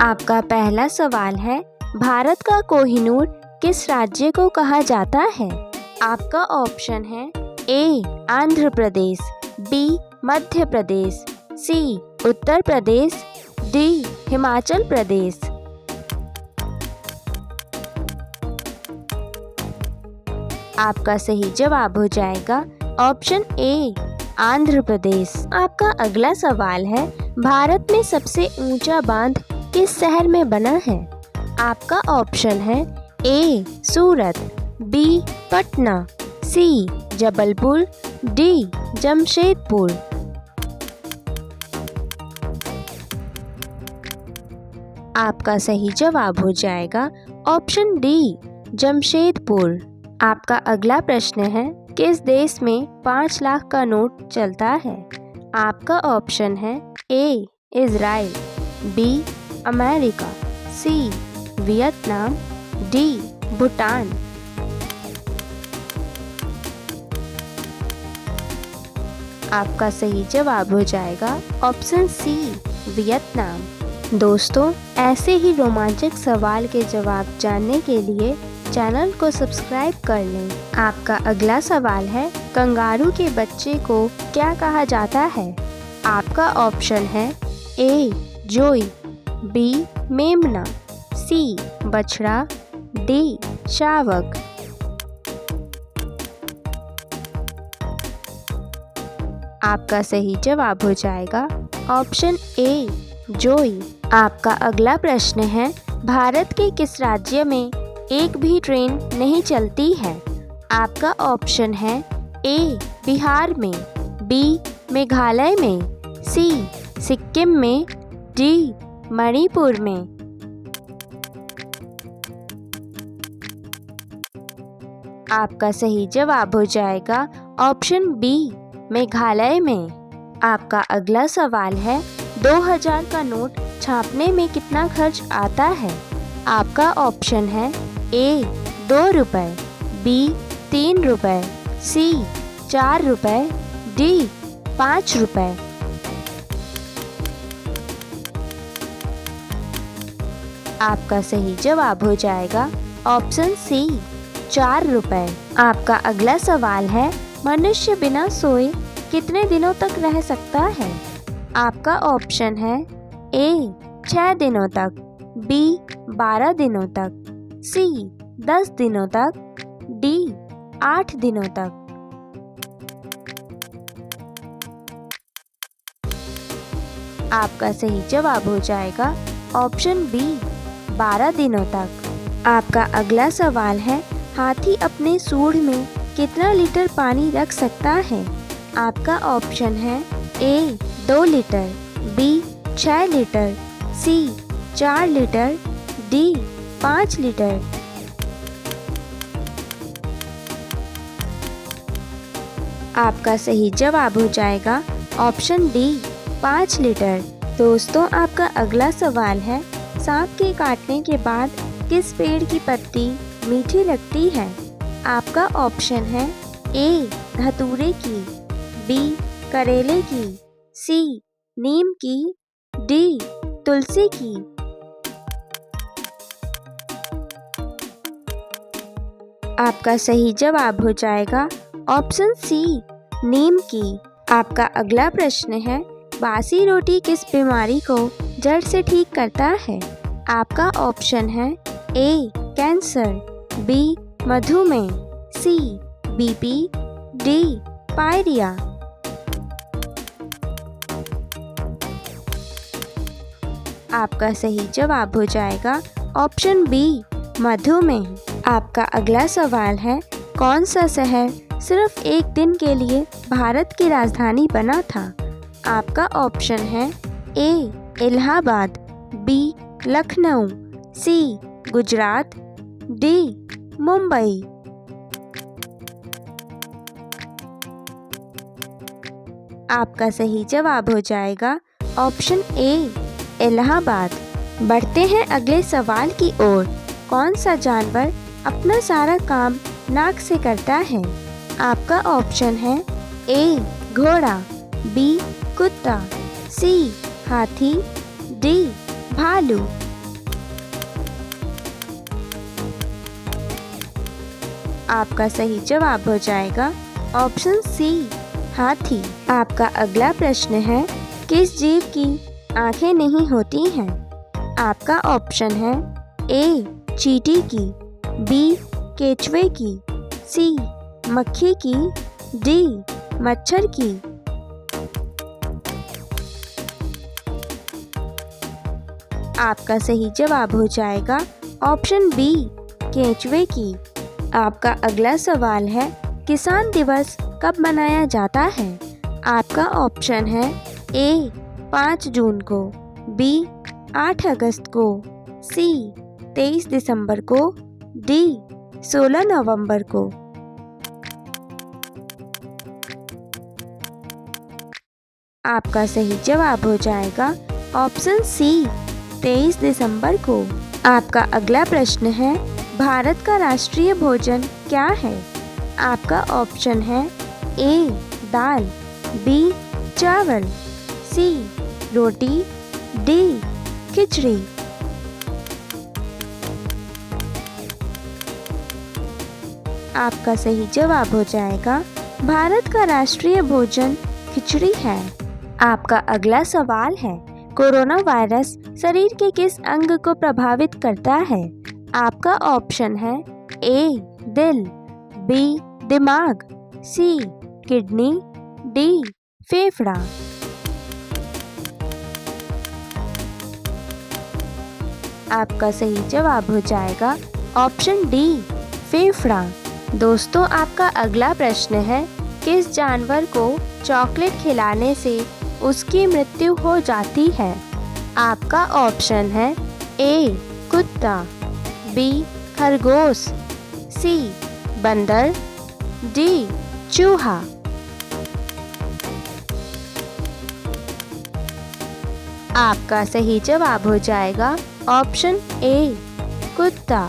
आपका पहला सवाल है, भारत का कोहिनूर किस राज्य को कहा जाता है? आपका ऑप्शन है ए आंध्र प्रदेश, बी मध्य प्रदेश, सी उत्तर प्रदेश, डी हिमाचल प्रदेश। आपका सही जवाब हो जाएगा ऑप्शन ए आंध्र प्रदेश। आपका अगला सवाल है, भारत में सबसे ऊंचा बांध किस शहर में बना है? आपका ऑप्शन है ए सूरत, बी पटना, सी जबलपुर, डी जमशेदपुर। आपका सही जवाब हो जाएगा ऑप्शन डी जमशेदपुर। आपका अगला प्रश्न है, किस देश में 5 लाख का नोट चलता है? आपका ऑप्शन है A Israel, B America, C Vietnam, D Bhutan. आपका सही जवाब हो जाएगा ऑप्शन सी वियतनाम। दोस्तों, ऐसे ही रोमांचक सवाल के जवाब जानने के लिए चैनल को सब्सक्राइब कर लें। आपका अगला सवाल है, कंगारू के बच्चे को क्या कहा जाता है? आपका ऑप्शन है ए जोई, बी मेमना, सी बछड़ा, डी शावक। आपका सही जवाब हो जाएगा ऑप्शन ए जोई। आपका अगला प्रश्न है, भारत के किस राज्य में एक भी ट्रेन नहीं चलती है? आपका ऑप्शन है ए बिहार में, बी मेघालय में, सी सिक्किम में, डी मणिपुर में। आपका सही जवाब हो जाएगा ऑप्शन बी मेघालय में। आपका अगला सवाल है, 2000 का नोट छापने में कितना खर्च आता है? आपका ऑप्शन है ए 2 रुपए, बी 3 रुपए, सी 4 रुपए, डी 5 रुपए। आपका सही जवाब हो जाएगा ऑप्शन सी 4 रुपए। आपका अगला सवाल है, मनुष्य बिना सोए कितने दिनों तक रह सकता है? आपका ऑप्शन है ए 6 दिनों तक, बी 12 दिनों तक, सी 10 दिनों तक, डी 8 दिनों तक। आपका सही जवाब हो जाएगा ऑप्शन बी 12 दिनों तक। आपका अगला सवाल है, हाथी अपने सूंड में कितना लीटर पानी रख सकता है? आपका ऑप्शन है ए 2 लीटर, बी 6 लीटर, सी 4 लीटर, डी 5 लीटर। आपका सही जवाब हो जाएगा ऑप्शन डी 5 लीटर। दोस्तों, आपका अगला सवाल है, सांप के काटने के बाद किस पेड़ की पत्ती मीठी लगती है? आपका ऑप्शन है ए धतूरे की, बी करेले की, सी नीम की, डी तुलसी की। आपका सही जवाब हो जाएगा ऑप्शन सी नीम की। आपका अगला प्रश्न है, बासी रोटी किस बीमारी को जड़ से ठीक करता है? आपका ऑप्शन है ए कैंसर, बी मधुमेह, सी बीपी, डी पायरिया। आपका सही जवाब हो जाएगा ऑप्शन बी मधुमेह। आपका अगला सवाल है, कौन सा शहर सिर्फ एक दिन के लिए भारत की राजधानी बना था? आपका ऑप्शन है ए इलाहाबाद, बी लखनऊ, सी गुजरात, डी मुंबई। आपका सही जवाब हो जाएगा ऑप्शन ए इलाहाबाद। बढ़ते हैं अगले सवाल की ओर। कौन सा जानवर अपना सारा काम नाक से करता है? आपका ऑप्शन है ए घोड़ा, बी कुत्ता, सी हाथी, डी भालू। आपका सही जवाब हो जाएगा ऑप्शन सी, हाथी। आपका अगला प्रश्न है, किस जीव की आंखें नहीं होती हैं? आपका ऑप्शन है ए, चींटी की, बी, केचुए की, सी, मक्खी की, डी, मच्छर की। आपका सही जवाब हो जाएगा ऑप्शन बी, केंचुए की। आपका अगला सवाल है, किसान दिवस कब मनाया जाता है? आपका ऑप्शन है ए, 5 जून को, बी, 8 अगस्त को, सी, 23 दिसंबर को, डी, 16 नवंबर को। आपका सही जवाब हो जाएगा ऑप्शन सी, 23 दिसंबर को। आपका अगला प्रश्न है, भारत का राष्ट्रीय भोजन क्या है? आपका ऑप्शन है ए, दाल, बी, चावल, सी, रोटी, डी, खिचड़ी। आपका सही जवाब हो जाएगा भारत का राष्ट्रीय भोजन खिचड़ी है। आपका अगला सवाल है, कोरोना वायरस शरीर के किस अंग को प्रभावित करता है? आपका ऑप्शन है ए, दिल, बी, दिमाग, सी, किडनी, डी, फेफड़ा। आपका सही जवाब हो जाएगा ऑप्शन डी, फेफड़ा। दोस्तों, आपका अगला प्रश्न है, किस जानवर को चॉकलेट खिलाने से उसकी मृत्यु हो जाती है? आपका ऑप्शन है ए, कुत्ता, बी, खरगोश, सी, बंदर, डी, चूहा। आपका सही जवाब हो जाएगा ऑप्शन ए, कुत्ता।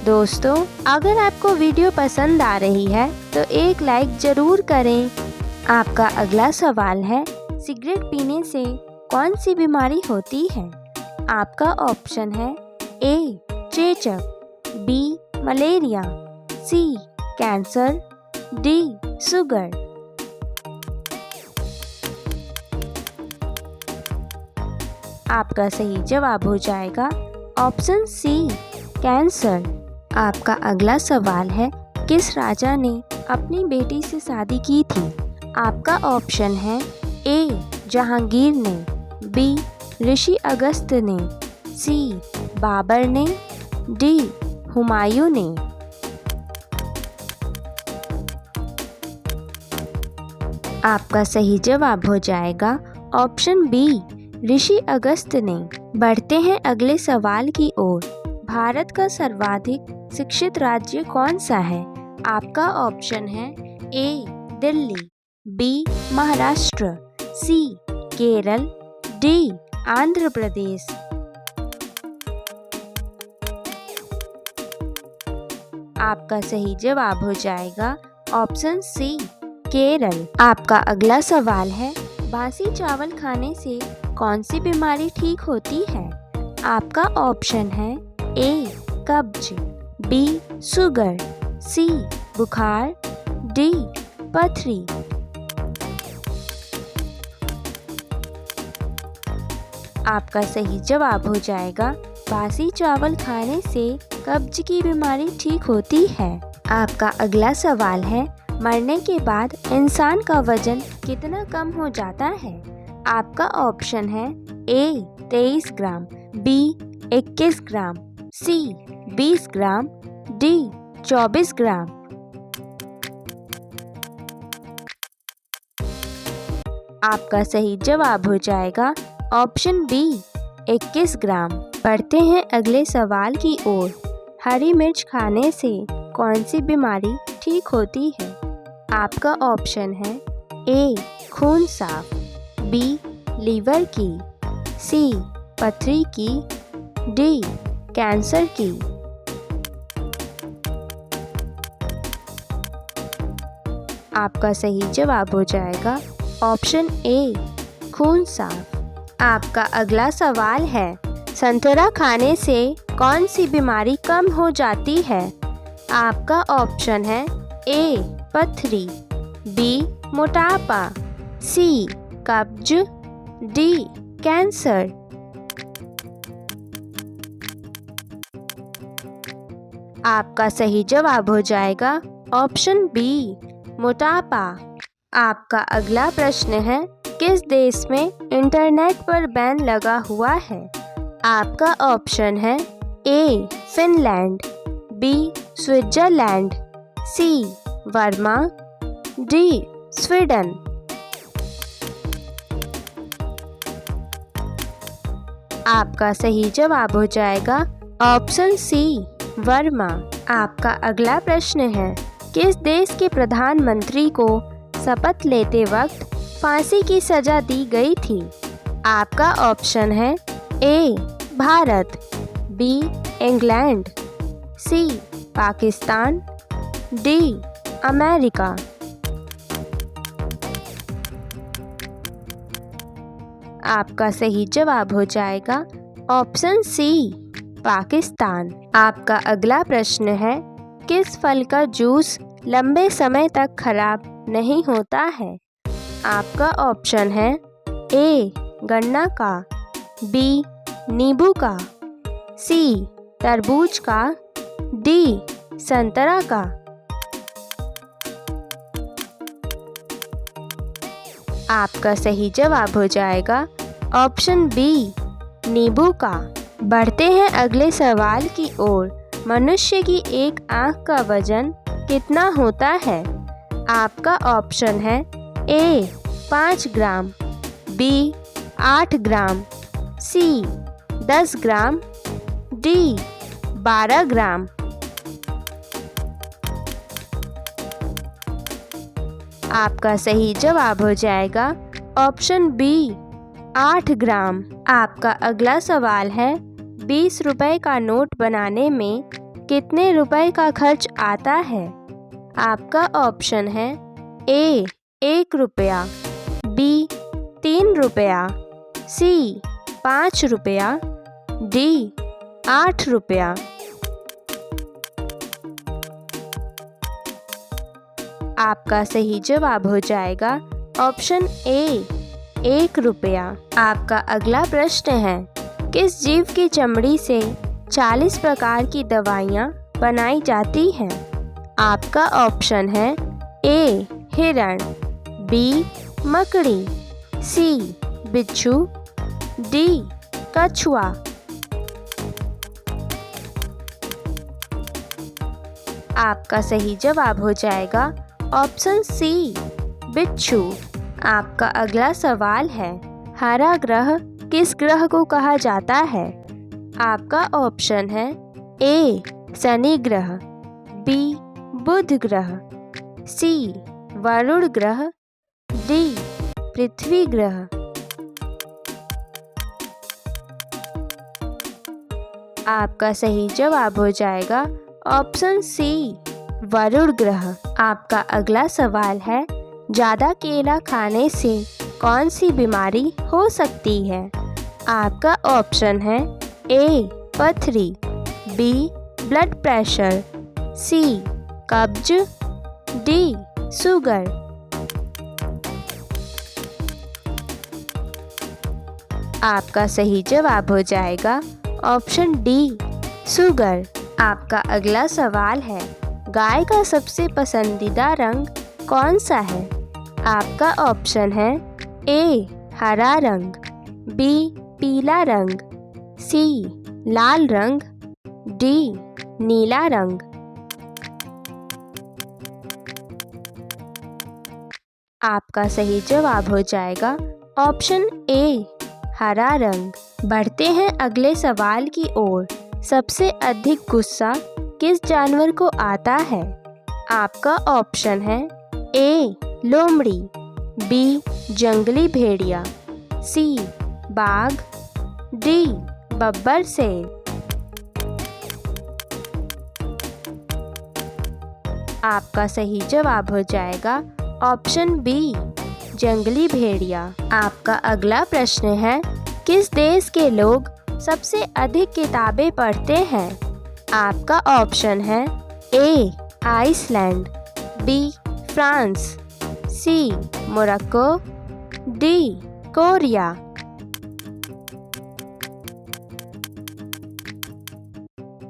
दोस्तों, अगर आपको वीडियो पसंद आ रही है तो एक लाइक ज़रूर करें। आपका अगला सवाल है, सिगरेट पीने से कौन सी बीमारी होती है? आपका ऑप्शन है ए, चेचक, बी, मलेरिया, सी, कैंसर, डी, शुगर। आपका सही जवाब हो जाएगा ऑप्शन सी, कैंसर। आपका अगला सवाल है, किस राजा ने अपनी बेटी से शादी की थी? आपका ऑप्शन है ए, जहांगीर ने, बी, ऋषि अगस्त ने, सी, बाबर ने, डी, हुमायूं ने। आपका सही जवाब हो जाएगा ऑप्शन बी, ऋषि अगस्त ने। बढ़ते हैं अगले सवाल की ओर। भारत का सर्वाधिक शिक्षित राज्य कौन सा है? आपका ऑप्शन है ए, दिल्ली, बी, महाराष्ट्र, सी, केरल, डी, आंध्र प्रदेश। आपका सही जवाब हो जाएगा ऑप्शन सी, केरल। आपका अगला सवाल है, बासी चावल खाने से कौन सी बीमारी ठीक होती है? आपका ऑप्शन है ए, कब्ज, बी, शुगर, सी, बुखार, डी, पथरी। आपका सही जवाब हो जाएगा बासी चावल खाने से कब्ज की बीमारी ठीक होती है। आपका अगला सवाल है, मरने के बाद इंसान का वजन कितना कम हो जाता है? आपका ऑप्शन है ए, 23 ग्राम, बी, 21 ग्राम, सी, 20 ग्राम, डी, 24 ग्राम। आपका सही जवाब हो जाएगा ऑप्शन बी, 21 ग्राम। बढ़ते हैं अगले सवाल की ओर। हरी मिर्च खाने से कौन सी बीमारी ठीक होती है? आपका ऑप्शन है ए, खून साफ, बी, लीवर की, सी, पथरी की, डी, कैंसर की। आपका सही जवाब हो जाएगा ऑप्शन ए, खून साफ। आपका अगला सवाल है, संतरा खाने से कौन सी बीमारी कम हो जाती है? आपका ऑप्शन है ए पथरी, बी मोटापा, सी कब्ज, डी कैंसर। आपका सही जवाब हो जाएगा ऑप्शन बी मोटापा। आपका अगला प्रश्न है, किस देश में इंटरनेट पर बैन लगा हुआ है? आपका ऑप्शन है ए फिनलैंड, बी स्विट्जरलैंड, सी वर्मा, डी स्वीडन। आपका सही जवाब हो जाएगा ऑप्शन सी वर्मा। आपका अगला प्रश्न है, किस देश के प्रधानमंत्री को शपथ लेते वक्त फांसी की सजा दी गई थी? आपका ऑप्शन है A Bharat, B England, C Pakistan, D America. आपका सही जवाब हो जाएगा ऑप्शन सी पाकिस्तान। आपका अगला प्रश्न है, किस फल का जूस लंबे समय तक खराब नहीं होता है? आपका ऑप्शन है ए गन्ना का, बी नींबू का, सी तरबूज का, डी संतरा का। आपका सही जवाब हो जाएगा ऑप्शन बी नींबू का। बढ़ते हैं अगले सवाल की ओर। मनुष्य की एक आंख का वजन कितना होता है? आपका ऑप्शन है ए 5 ग्राम, बी 8 ग्राम, सी 10 ग्राम, डी 12 ग्राम। आपका सही जवाब हो जाएगा ऑप्शन बी 8 ग्राम। आपका अगला सवाल है, 20 रुपए का नोट बनाने में कितने रुपए का खर्च आता है? आपका ऑप्शन है ए 1 रुपया, बी 3 रुपया, सी 5 रुपया, डी 8 रुपया। आपका सही जवाब हो जाएगा ऑप्शन ए 1 रुपया। आपका अगला प्रश्न है, किस जीव की चमड़ी से 40 प्रकार की दवाइयाँ बनाई जाती हैं? आपका ऑप्शन है ए हिरण, बी मकड़ी, सी बिच्छू, डी कछुआ। आपका सही जवाब हो जाएगा ऑप्शन सी बिच्छू। आपका अगला सवाल है, हरा ग्रह किस ग्रह को कहा जाता है? आपका ऑप्शन है ए शनि ग्रह, बी बुध ग्रह, सी वरुण ग्रह, डी पृथ्वी ग्रह। आपका सही जवाब हो जाएगा ऑप्शन सी वरुण ग्रह। आपका अगला सवाल है, ज़्यादा केला खाने से कौन सी बीमारी हो सकती है? आपका ऑप्शन है ए पथरी, बी ब्लड प्रेशर, सी कब्ज, डी शुगर। आपका सही जवाब हो जाएगा ऑप्शन डी शुगर। आपका अगला सवाल है, गाय का सबसे पसंदीदा रंग कौन सा है? आपका ऑप्शन है ए हरा रंग, बी पीला रंग, सी लाल रंग, डी नीला रंग। आपका सही जवाब हो जाएगा ऑप्शन ए हरा रंग। बढ़ते हैं अगले सवाल की ओर। सबसे अधिक गुस्सा किस जानवर को आता है? आपका ऑप्शन है ए लोमड़ी, बी जंगली भेड़िया, सी बाघ, डी बब्बर शेर। आपका सही जवाब हो जाएगा ऑप्शन बी जंगली भेड़िया। आपका अगला प्रश्न है, किस देश के लोग सबसे अधिक किताबें पढ़ते हैं? आपका ऑप्शन है ए आइसलैंड, बी फ्रांस, सी मोरक्को, डी कोरिया।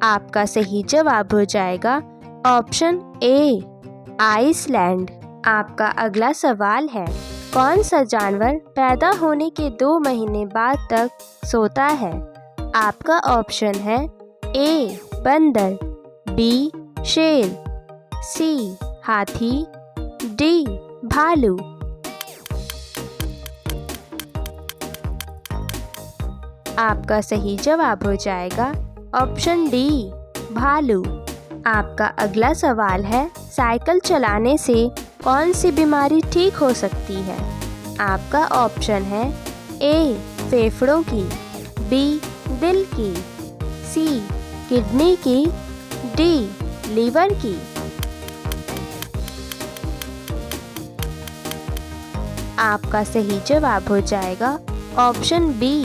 आपका सही जवाब हो जाएगा ऑप्शन ए आइसलैंड। आपका अगला सवाल है, कौन सा जानवर पैदा होने के 2 महीने बाद तक सोता है? आपका ऑप्शन है ए बंदर, बी शेर, सी हाथी, डी भालू। आपका सही जवाब हो जाएगा ऑप्शन डी भालू। आपका अगला सवाल है, साइकिल चलाने से कौन सी बीमारी ठीक हो सकती है? आपका ऑप्शन है ए फेफड़ों की, बी दिल की, सी किडनी की, डी लीवर की। आपका सही जवाब हो जाएगा ऑप्शन बी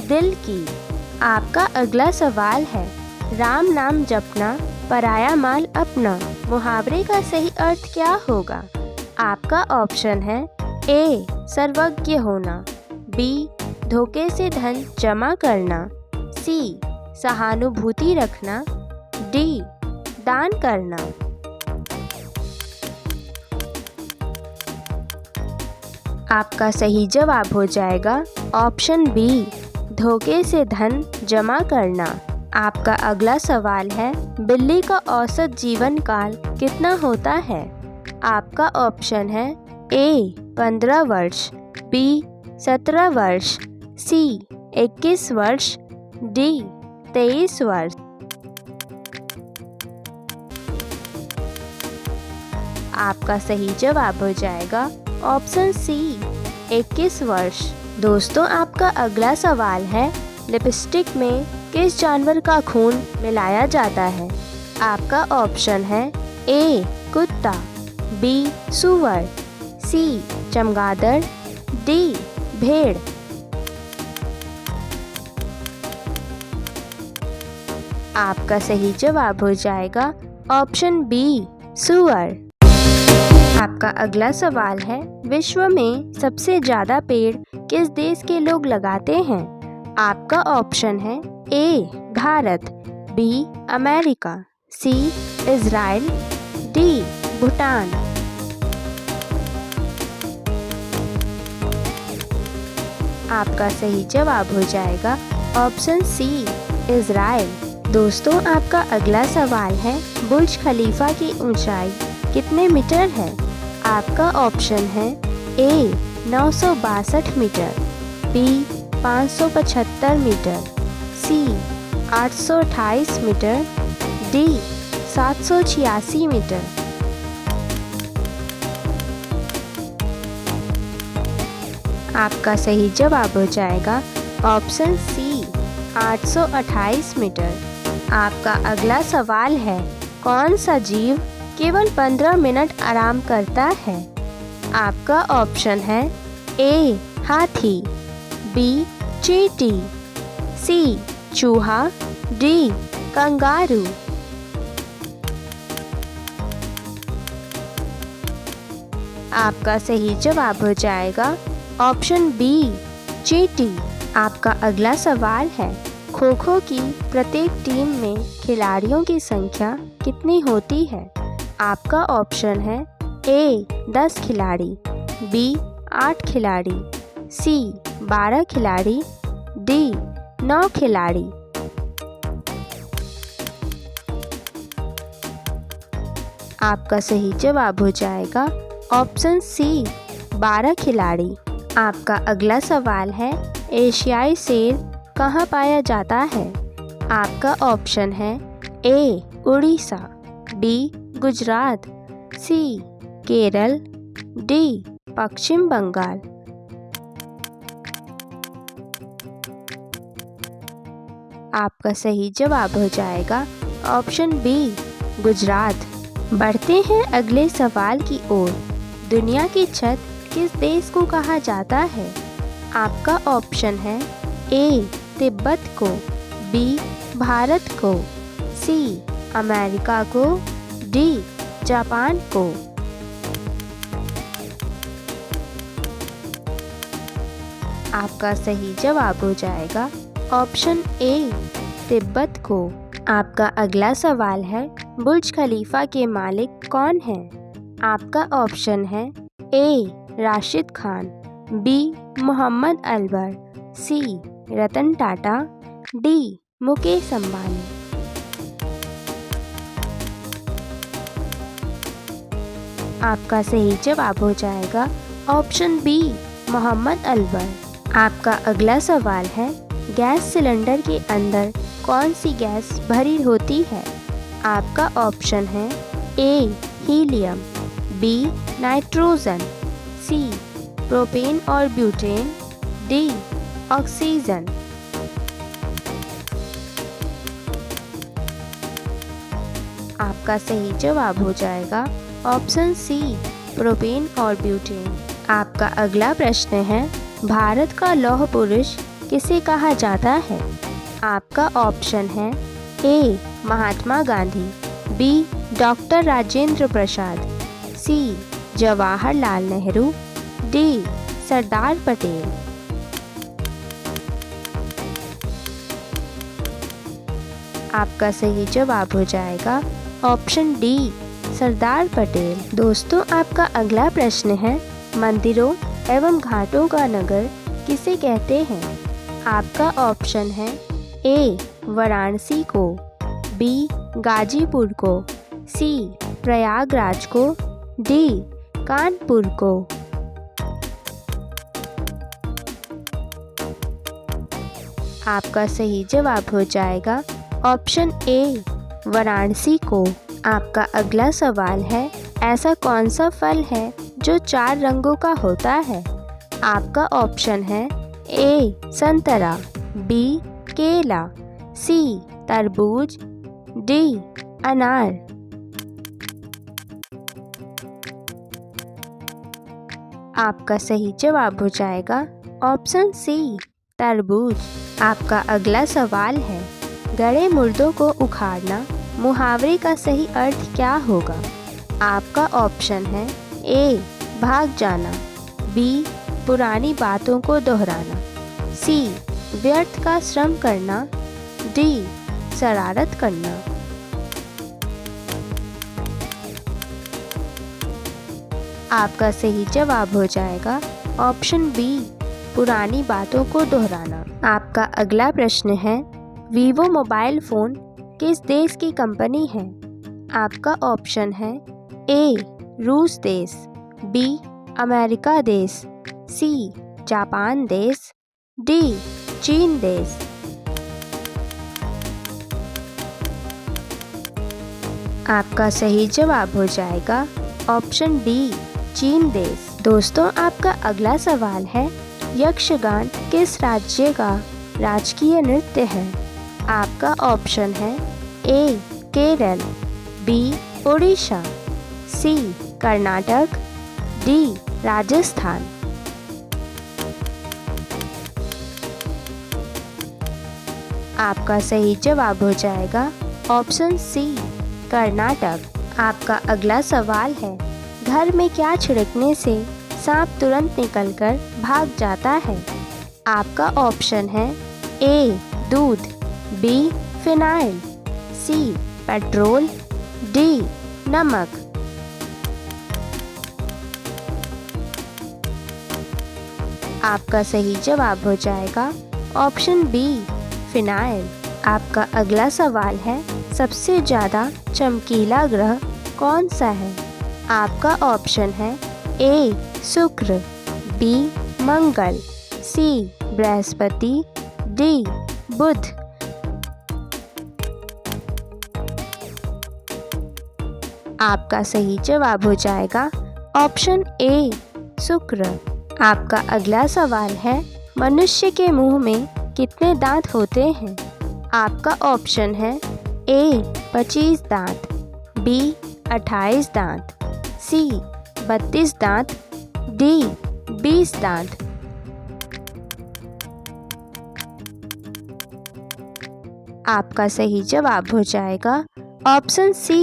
दिल की। आपका अगला सवाल है, राम नाम जपना पराया माल अपना मुहावरे का सही अर्थ क्या होगा? आपका ऑप्शन है ए सर्वज्ञ होना, बी धोखे से धन जमा करना, सी सहानुभूति रखना, डी दान करना। आपका सही जवाब हो जाएगा ऑप्शन बी धोखे से धन जमा करना। आपका अगला सवाल है, बिल्ली का औसत जीवन काल कितना होता है? आपका ऑप्शन है ए 15 वर्ष, बी 17 वर्ष, सी 21 वर्ष, डी 23 वर्ष। आपका सही जवाब हो जाएगा ऑप्शन सी 21 वर्ष। दोस्तों, आपका अगला सवाल है, लिपस्टिक में किस जानवर का खून मिलाया जाता है? आपका ऑप्शन है ए कुत्ता, बी सूअर, सी चमगादड़, डी भेड़। आपका सही जवाब हो जाएगा ऑप्शन बी सूअर। आपका अगला सवाल है, विश्व में सबसे ज़्यादा पेड़ किस देश के लोग लगाते हैं? आपका ऑप्शन है A Bharat, B America, C Israel, D Bhutan. आपका सही जवाब हो जाएगा ऑप्शन सी इजराइल। दोस्तों, आपका अगला सवाल है, बुर्ज खलीफा की ऊंचाई कितने मीटर है? आपका ऑप्शन है ए 962 मीटर, बी 575 मीटर, सी 828 मीटर, डी 786 मीटर। आपका सही जवाब हो जाएगा ऑप्शन सी 828 मीटर। आपका अगला सवाल है, कौन सा जीव केवल 15 मिनट आराम करता है? आपका ऑप्शन है ए हाथी, बी चींटी, सी चूहा, डी कंगारू। आपका सही जवाब हो जाएगा ऑप्शन बी चींटी। आपका अगला सवाल है, खो खो की प्रत्येक टीम में खिलाड़ियों की संख्या कितनी होती है? आपका ऑप्शन है ए 10 खिलाड़ी, बी 8 खिलाड़ी, सी 12 खिलाड़ी, डी 9 खिलाड़ी। आपका सही जवाब हो जाएगा ऑप्शन सी 12 खिलाड़ी। आपका अगला सवाल है, एशियाई शेर कहाँ पाया जाता है? आपका ऑप्शन है ए उड़ीसा, बी गुजरात, सी केरल, डी पश्चिम बंगाल। आपका सही जवाब हो जाएगा ऑप्शन बी गुजरात। बढ़ते हैं अगले सवाल की ओर। दुनिया की छत किस देश को कहा जाता है? आपका ऑप्शन है ए तिब्बत को, बी भारत को, सी अमेरिका को, डी जापान को। आपका सही जवाब हो जाएगा ऑप्शन ए तिब्बत को। आपका अगला सवाल है बुर्ज खलीफा के मालिक कौन हैं? आपका ऑप्शन है ए राशिद खान, बी मोहम्मद अलवर, सी रतन टाटा, डी मुकेश अंबानी। आपका सही जवाब हो जाएगा ऑप्शन बी मोहम्मद अलवर। आपका अगला सवाल है गैस सिलेंडर के अंदर कौन सी गैस भरी होती है? आपका ऑप्शन है ए हीलियम, बी नाइट्रोजन, सी प्रोपेन और ब्यूटेन, डी ऑक्सीजन। आपका सही जवाब हो जाएगा ऑप्शन सी प्रोपेन और ब्यूटेन। आपका अगला प्रश्न है भारत का लौह पुरुष किसे कहा जाता है? आपका ऑप्शन है ए महात्मा गांधी, बी डॉक्टर राजेंद्र प्रसाद, सी जवाहरलाल नेहरू, डी सरदार पटेल। आपका सही जवाब हो जाएगा ऑप्शन डी सरदार पटेल। दोस्तों आपका अगला प्रश्न है मंदिरों एवं घाटों का नगर किसे कहते हैं? आपका ऑप्शन है ए वाराणसी को, बी गाजीपुर को, सी प्रयागराज को, डी कानपुर को। आपका सही जवाब हो जाएगा ऑप्शन ए वाराणसी को। आपका अगला सवाल है ऐसा कौन सा फल है जो 4 रंगों का होता है? आपका ऑप्शन है ए संतरा, बी केला, सी तरबूज, डी अनार। आपका सही जवाब हो जाएगा ऑप्शन सी तरबूज। आपका अगला सवाल है गड़े मुर्दों को उखाड़ना मुहावरे का सही अर्थ क्या होगा? आपका ऑप्शन है ए भाग जाना, बी पुरानी बातों को दोहराना, सी व्यर्थ का श्रम करना, डी शरारत करना। आपका सही जवाब हो जाएगा ऑप्शन बी पुरानी बातों को दोहराना। आपका अगला प्रश्न है वीवो मोबाइल फ़ोन किस देश की कंपनी है? आपका ऑप्शन है ए रूस देश, बी अमेरिका देश, सी जापान देश, डी चीन देश। आपका सही जवाब हो जाएगा ऑप्शन डी चीन देश। दोस्तों आपका अगला सवाल है यक्षगान किस राज्य का राजकीय नृत्य है? आपका ऑप्शन है ए केरल, बी उड़ीसा, सी कर्नाटक, डी राजस्थान। आपका सही जवाब हो जाएगा ऑप्शन सी कर्नाटक। आपका अगला सवाल है घर में क्या छिड़कने से सांप तुरंत निकलकर भाग जाता है? आपका ऑप्शन है ए दूध, बी फिनाइल, सी पेट्रोल, डी नमक। आपका सही जवाब हो जाएगा ऑप्शन बी फिनाइल। आपका अगला सवाल है सबसे ज़्यादा चमकीला ग्रह कौन सा है? आपका ऑप्शन है ए शुक्र, बी मंगल, सी बृहस्पति, डी बुध। आपका सही जवाब हो जाएगा ऑप्शन ए शुक्र। आपका अगला सवाल है मनुष्य के मुंह में कितने दांत होते हैं? आपका ऑप्शन है ए 25 दांत, बी 28 दांत, सी 32 दांत, डी 20 दांत। आपका सही जवाब हो जाएगा ऑप्शन सी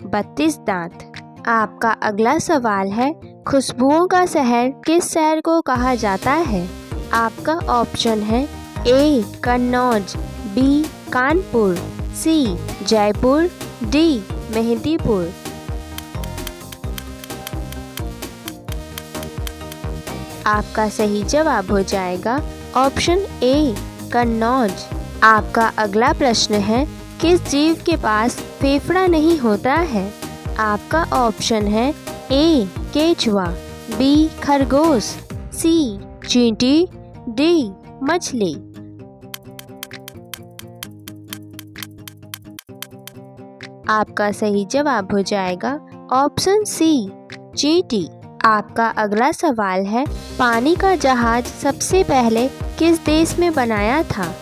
32 दांत। आपका अगला सवाल है, खुशबुओं का शहर किस शहर को कहा जाता है? आपका ऑप्शन है ए कन्नौज, बी कानपुर, सी जयपुर, डी मेहंदीपुर। आपका सही जवाब हो जाएगा ऑप्शन ए कन्नौज। आपका अगला प्रश्न है, किस जीव के पास फेफड़ा नहीं होता है? आपका ऑप्शन है ए केचुआ, बी खरगोश, सी चींटी, डी मछली। आपका सही जवाब हो जाएगा ऑप्शन सी चींटी। आपका अगला सवाल है, पानी का जहाज सबसे पहले किस देश में बनाया था?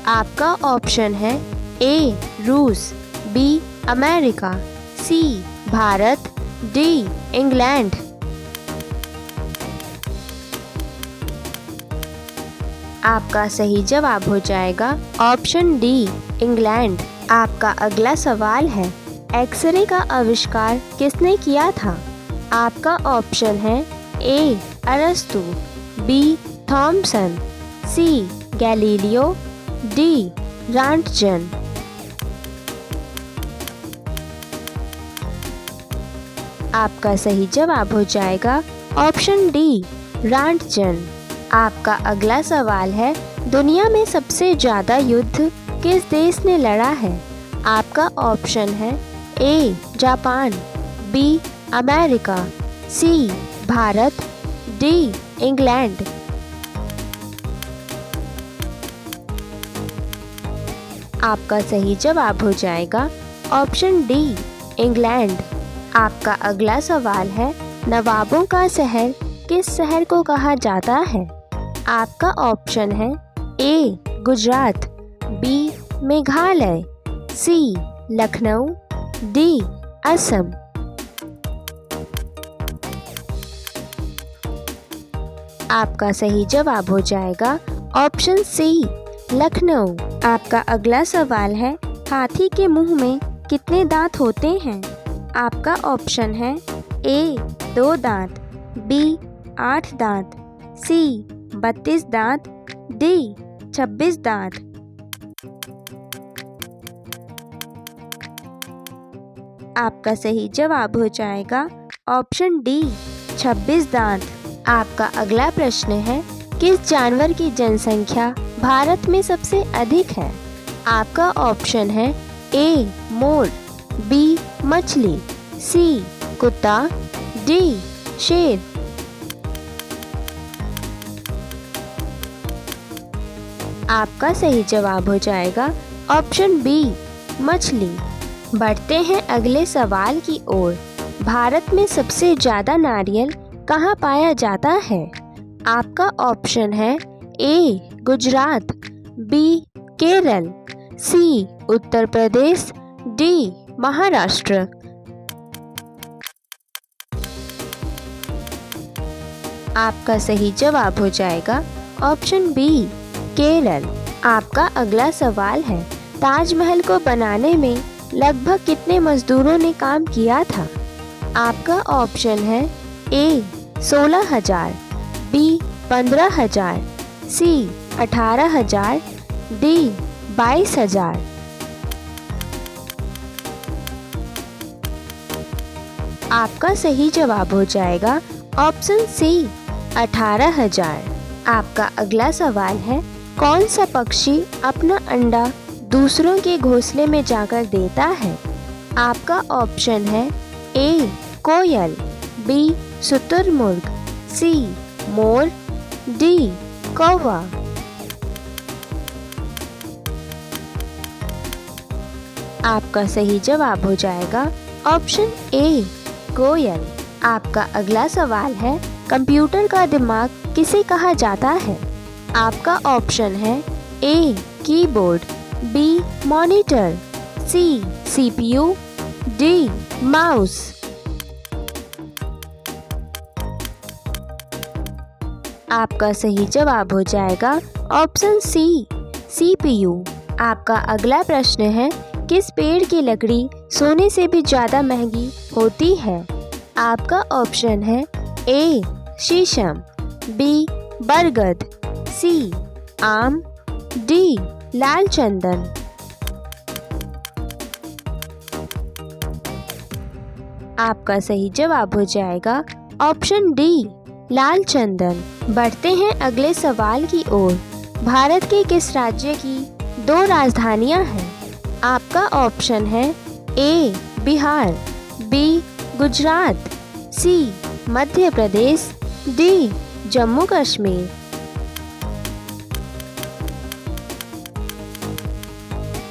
आपका ऑप्शन है ए रूस, B America, C Bharat, D England. आपका सही जवाब हो जाएगा ऑप्शन डी इंग्लैंड। आपका अगला सवाल है, एक्सरे का आविष्कार किसने किया था? आपका ऑप्शन है ए अरस्तु, बी थॉमसन, सी गैलीलियो, डी रॉन्टजन। आपका सही जवाब हो जाएगा ऑप्शन डी रॉन्टजन। आपका अगला सवाल है, दुनिया में सबसे ज़्यादा युद्ध किस देश ने लड़ा है? आपका ऑप्शन है A Japan, B America, C Bharat, D England. आपका सही जवाब हो जाएगा ऑप्शन डी इंग्लैंड। आपका अगला सवाल है, नवाबों का शहर किस शहर को कहा जाता है? आपका ऑप्शन है ए गुजरात, बी मेघालय, सी लखनऊ, डी असम। आपका सही जवाब हो जाएगा ऑप्शन सी लखनऊ। आपका अगला सवाल है, हाथी के मुंह में कितने दांत होते हैं? आपका ऑप्शन है ए 2 दांत, बी 8 दांत, सी 32 दांत, डी 26 दांत। आपका सही जवाब हो जाएगा ऑप्शन डी 26 दांत। आपका अगला प्रश्न है, किस जानवर की जनसंख्या भारत में सबसे अधिक है? आपका ऑप्शन है ए मोर, बी मछली, सी कुत्ता, डी शेर। आपका सही जवाब हो जाएगा ऑप्शन बी मछली। बढ़ते हैं अगले सवाल की ओर। भारत में सबसे ज़्यादा नारियल कहाँ पाया जाता है? आपका ऑप्शन है ए गुजरात, बी केरल, सी उत्तर प्रदेश, डी महाराष्ट्र। आपका सही जवाब हो जाएगा ऑप्शन बी केरल। आपका अगला सवाल है, ताजमहल को बनाने में लगभग कितने मजदूरों ने काम किया था? आपका ऑप्शन है ए 16,000, बी 15,000, सी 18,000, डी 22,000। आपका सही जवाब हो जाएगा ऑप्शन सी 18,000। आपका अगला सवाल है, कौन सा पक्षी अपना अंडा दूसरों के घोंसले में जाकर देता है? आपका ऑप्शन है ए कोयल, बी शुतुरमुर्ग, सी मोर, डी कौवा। आपका सही जवाब हो जाएगा ऑप्शन ए कोयल। आपका अगला सवाल है, कंप्यूटर का दिमाग किसे कहा जाता है? आपका ऑप्शन है A keyboard, B monitor, C CPU, D mouse. आपका सही जवाब हो जाएगा ऑप्शन सी सीपीयू। आपका अगला प्रश्न है, किस पेड़ की लकड़ी सोने से भी ज़्यादा महंगी होती है? आपका ऑप्शन है ए शीशम, बी बरगद, सी आम, डी लाल चंदन। आपका सही जवाब हो जाएगा ऑप्शन डी लाल चंदन। बढ़ते हैं अगले सवाल की ओर। भारत के किस राज्य की 2 राजधानियां हैं? आपका ऑप्शन है ए बिहार, बी गुजरात, सी मध्य प्रदेश, डी जम्मू कश्मीर।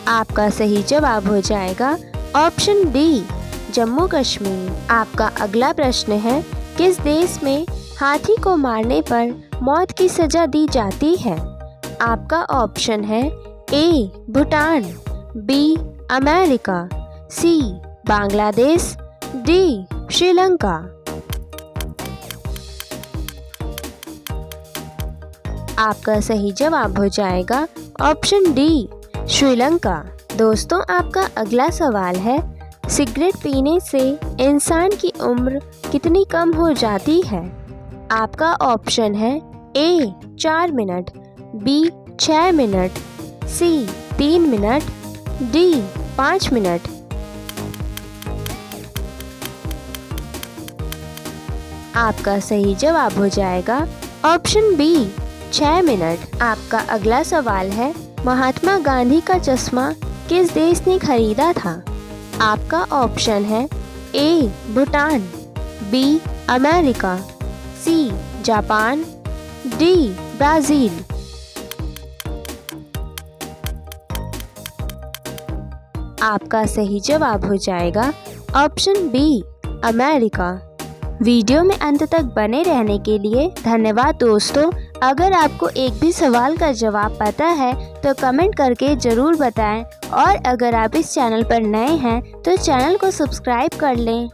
आपका सही जवाब हो जाएगा ऑप्शन डी जम्मू कश्मीर। आपका अगला प्रश्न है, किस देश में हाथी को मारने पर मौत की सजा दी जाती है? आपका ऑप्शन है A Bhutan, B America, C Bangladesh, D Sri Lanka. आपका सही जवाब हो जाएगा ऑप्शन डी श्रीलंका। दोस्तों, आपका अगला सवाल है, सिगरेट पीने से इंसान की उम्र कितनी कम हो जाती है? आपका ऑप्शन है ए 4 मिनट, बी 6 मिनट, सी 3 मिनट, डी 5 मिनट। आपका सही जवाब हो जाएगा ऑप्शन बी 6 मिनट। आपका अगला सवाल है, महात्मा गांधी का चश्मा किस देश ने खरीदा था? आपका ऑप्शन है A Bhutan, B America, C Japan, D Brazil. आपका सही जवाब हो जाएगा ऑप्शन बी अमेरिका। वीडियो में अंत तक बने रहने के लिए धन्यवाद दोस्तों। अगर आपको एक भी सवाल का जवाब पता है तो कमेंट करके ज़रूर बताएं, और अगर आप इस चैनल पर नए हैं तो चैनल को सब्सक्राइब कर लें।